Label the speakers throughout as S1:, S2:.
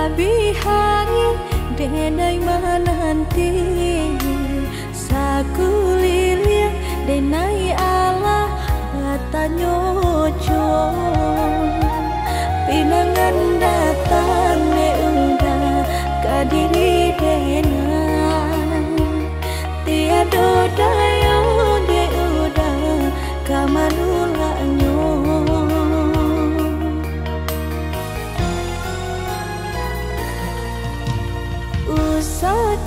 S1: Habi hari denai menanti sakulilir denai Allah batanyojo pinangan datang ne udah kadiri denai tiado dayo de udah kamanulanya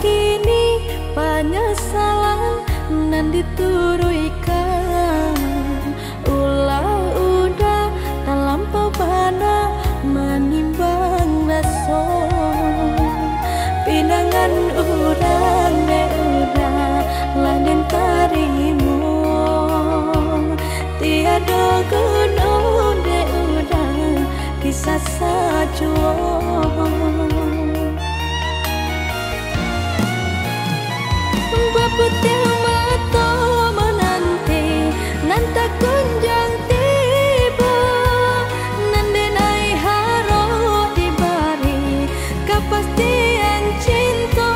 S1: kini penyesalan nan dituruikan ulah udah tak lampau bana menimbang naso pinangan urang ne udah laden tarimu tiada gunung de udah kisah sajuang putih mata menanti nan tak kunjung tiba nan denai haro dibari kepastian cinta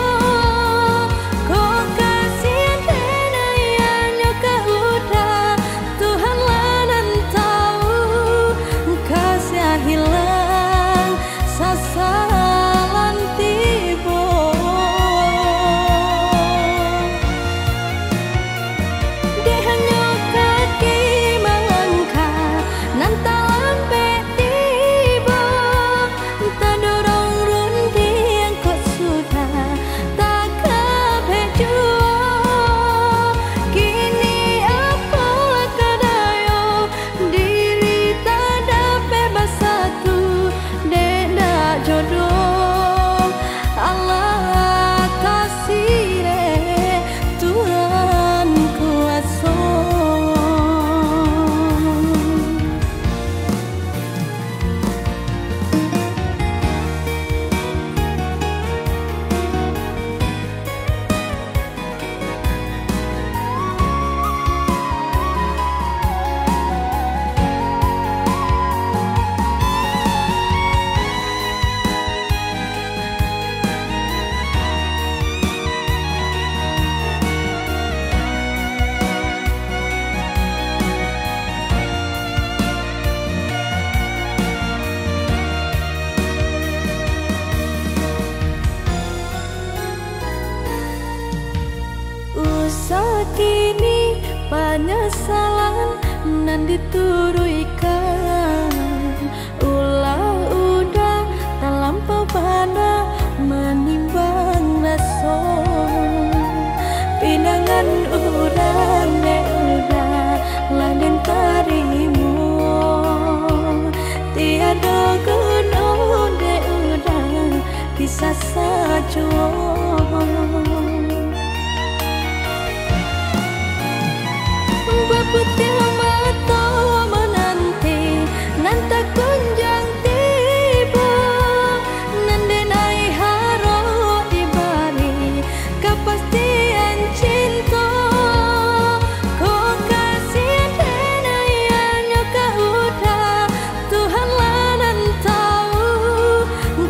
S1: kau kasihan denai hanya keudah Tuhan lah nan tahu kasih hilang sasalan tiba kini penyesalan nan dituruikan ulah udah tak lampau bana menimbang naso pinangan urang ne udah laden tarimu tiada gunung de udah kisah sajuang putih mata menanti nan tak kunjung tiba nan denai haro dibari kepastian cinta kau kasihan denai hanya keudah Tuhan lah nan tahu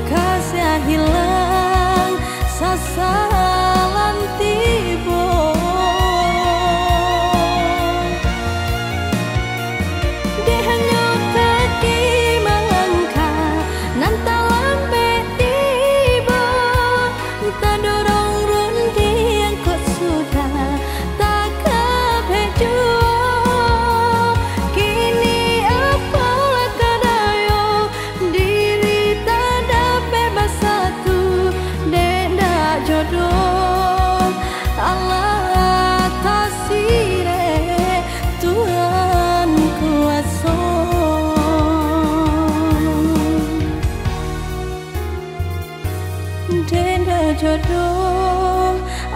S1: kasih hilang sasalan tiba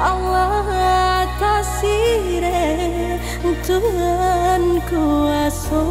S1: Allah tasire Tuhan kuasa